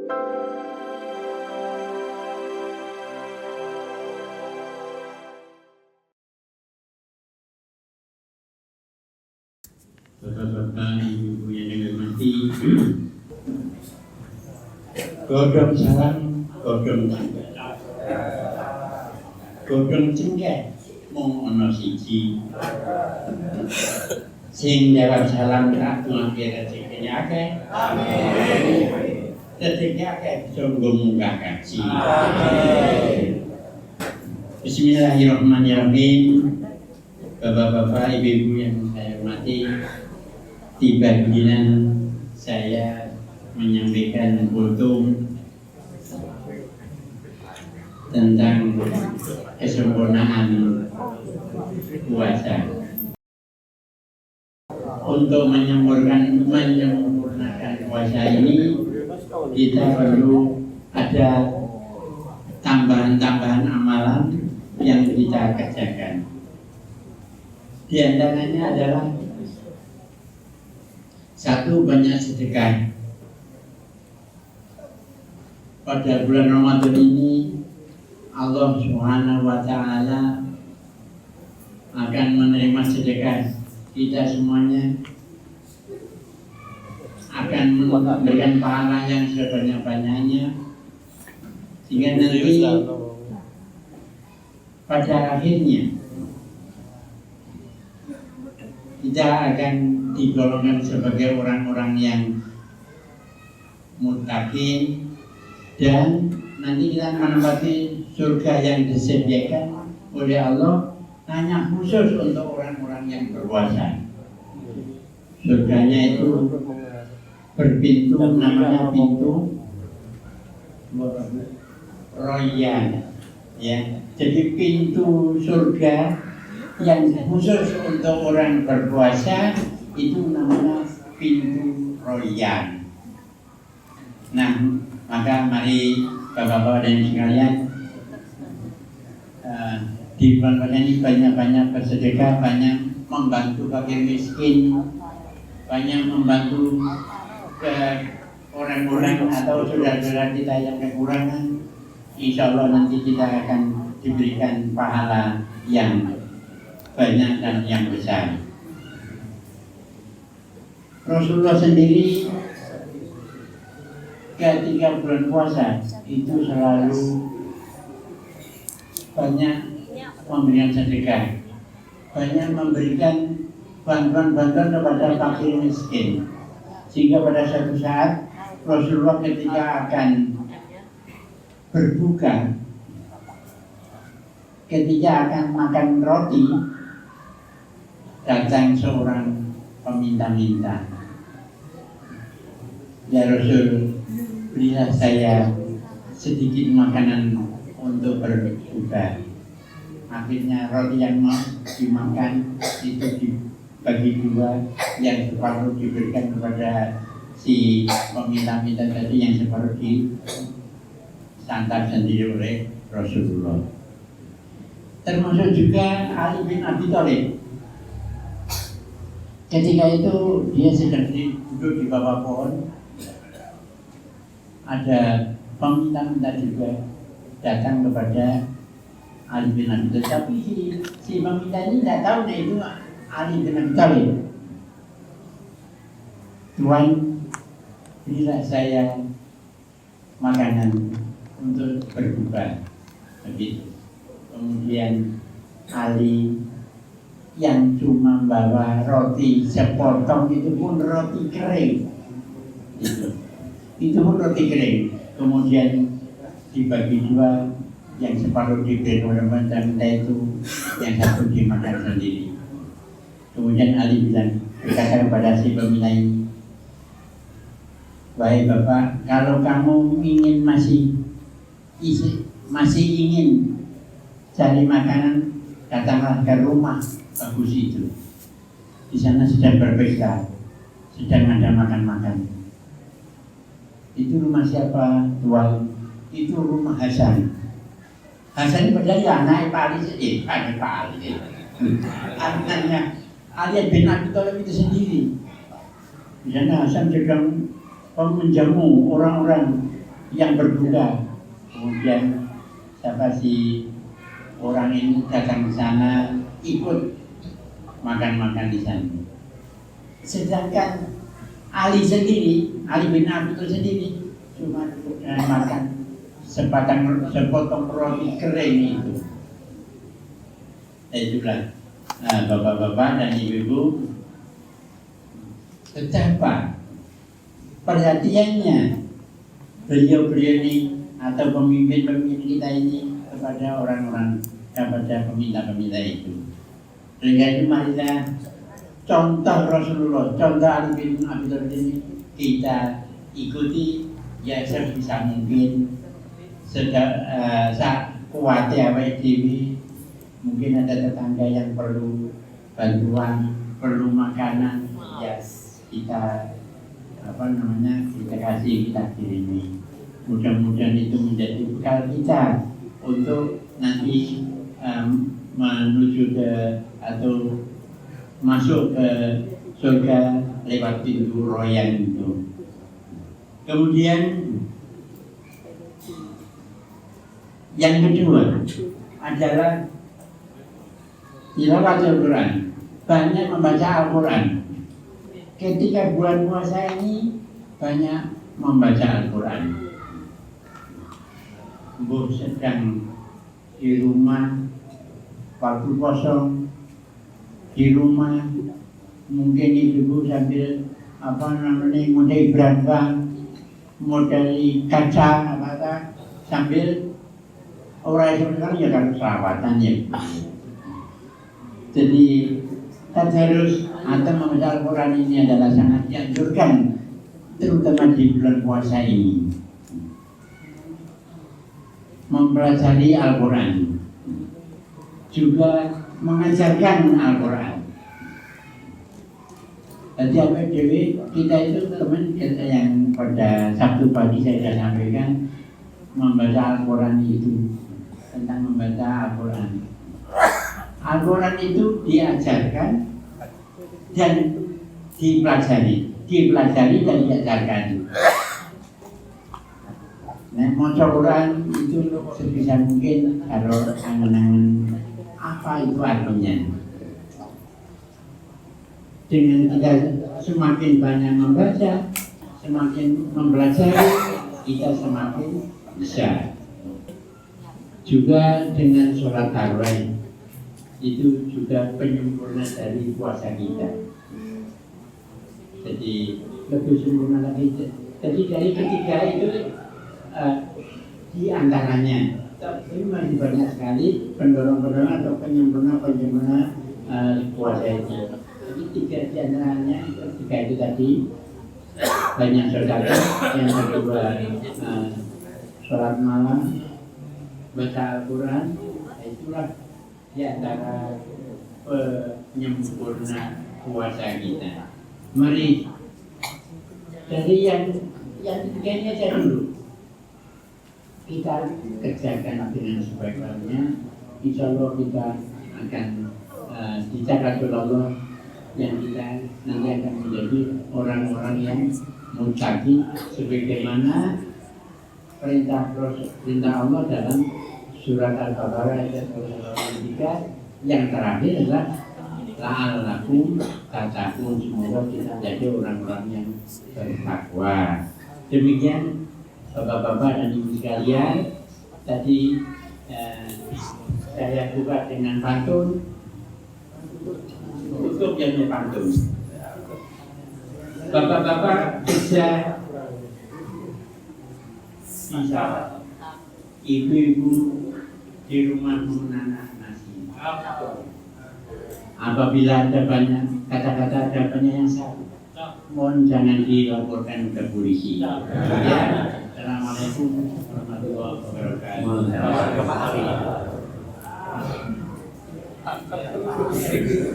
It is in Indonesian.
Bapak-bapak, ibu-ibu yang dirahmati, godhong salam, godhong cengkeh. Godhong cengkeh mung ana siji. Sing jawab salam tak ngakeh rezekine akeh. Amin. Rezeki akeh bisa nggo munggah kaji. Amin. Bismillahirrahmanirrahim. Bapak-bapak, ibu-ibu yang saya hormati, tiba giliran saya menyampaikan kultum tentang kesempurnaan puasa. Untuk menyempurnakan puasa ini, kita perlu ada tambahan-tambahan amalan yang kita kerjakan. Di antaranya adalah satu, banyak sedekah. Pada bulan Ramadan ini Allah Subhanahu wa Ta'ala akan menerima sedekah kita semuanya, akan memberikan pahala yang sebanyak-banyaknya, sehingga nanti pada akhirnya kita akan digolongkan sebagai orang-orang yang muttaqin, dan nanti kita menempati surga yang disediakan oleh Allah hanya khusus untuk orang-orang yang berpuasa. Surganya itu berpintu, namanya pintu Royan, ya. Jadi pintu surga yang khusus untuk orang berpuasa itu namanya pintu Royan. Nah, maka mari bapak-bapak dan sekalian, di bulan ini banyak-banyak bersedekah, banyak membantu fakir miskin, banyak membantu ke orang-orang atau saudara-saudara kita yang kekurangan. Insya Allah nanti kita akan diberikan pahala yang banyak dan yang besar. Rasulullah sendiri ketika bulan puasa itu selalu banyak memberikan sedekah, banyak memberikan bantuan-bantuan kepada fakir miskin, sehingga pada suatu saat Rasulullah ketika akan berbuka, ketika akan makan roti, datang seorang peminta-minta. Ya Rasul, berilah saya sedikit makanan untuk berbuka. Akhirnya roti yang mau dimakan itu dibagi dua, yang separuh diberikan kepada si peminta-minta tadi, yang separuh disantap sendiri oleh Rasulullah. Termasuk juga Ali bin Abi Thalib. Ketika itu dia sedang duduk di bawah pohon, ada peminta-minta juga datang kepada Ali bin Abi Thalib. Tapi si peminta ini tidak tahu nah itu Ali bin Abi Thalib. Tuhan, berilah saya makanan untuk berbuka. Begitu. Kemudian Ali yang cuma bawa roti sepotong, itu pun roti kering, itu pun roti kering. Kemudian dibagi dua, yang separuh diberi oleh peminta itu, yang satu dimakan sendiri. Kemudian Ali berkata kepada si peminta ini, "Baik Bapak, kalau kamu ingin masih ingin cari makanan, datanglah ke rumah bagus itu. Di sana sedang berpesta, sedang ada makan-makan." Itu rumah siapa, Tuan? Itu rumah Hasan. Hasan padahal ya anak Pak Ali, anak Pak Ali. Anaknya Ali bin Abi Thalib itu sendiri. Di sana Hasan sedang menjamu orang-orang yang berbuka. Kemudian siapa si orang ini datang ke sana ikut makan-makan di sana. Sedangkan Ali bin Abi itu sendiri cuma makan sepotong roti kering itu. Itulah bapak-bapak dan ibu-ibu, betapa perhatiannya beliau-beliau ini atau pemimpin-pemimpin kita ini kepada orang-orang, kepada peminta-peminta itu. Sehingga itu mari kita contoh Rasulullah, contoh Ali bin Abi Thalib ini kita ikuti ya sebisa mungkin, kuatnya awake dhewe. Mungkin ada tetangga yang perlu bantuan, perlu makanan, ya kita kita kasih, kita kirimi. Mudah-mudahan itu menjadi bekal kita untuk nanti menuju ke atau masuk ke surga lewat pintu royan itu. Kemudian yang kedua adalah tilawah Al-Quran, banyak membaca Al-Quran. Ketika bulan puasa ini banyak membaca Al-Quran. Bu sedang di rumah, waktu kosong di rumah, mungkin ibu sambil model berambang, model kaca sambil orang sebenarnya ya kan selawatan ya. Jadi tadarus atau membaca Al-Quran ini adalah sangat dianjurkan, terutama di bulan puasa ini. Mempelajari Al-Quran, juga mengajarkan Al-Quran. Jadi apa Dewi, kita itu teman yang pada Sabtu pagi saya sudah sampaikan membaca Al-Quran itu, tentang membaca Al-Quran. Al-Quran itu diajarkan dan dipelajari dan diajarkan. Nah, maca Quran itu sebisa mungkin kalau angan-angan apa itu artinya. Dengan kita semakin banyak membaca, semakin mempelajari, kita semakin bisa. Juga dengan sholat tarawih itu juga penyempurna dari puasa kita. Jadi lebih sempurna lagi. Jadi dari ketiga itu di antaranya ini masih banyak sekali pendorong-pendorong atau penyempurna puasa itu. Jadi tiga di antaranya, tiga itu tadi banyak sedekah, yang kedua sholat malam, baca Al-Quran, itulah di antara penyempurna puasa kita. Mari dari yang ketiga ini aja dulu kita kerjakan dengan sebaik-baiknya. Insya Allah kita akan dicatat oleh Allah yang kita nanti akan menjadi orang-orang yang muttaqin sebagaimana perintah Allah dalam surat Al-Baqarah ayat 3 yang terakhir adalah la'allakum tattaqun, semoga kita jadi orang-orang yang bertakwa. Demikian Bapak-bapak dan Ibu sekalian, tadi saya buka dengan pantun, tutup dengan pantun. Bapak-bapak bisa ibu-ibu di rumah menanak nasi. Apabila ada banyak kata-kata ada banyak yang salah, mohon jangan dilaporkan ke polisi. Ya. Assalamualaikum warahmatullahi wabarakatuh.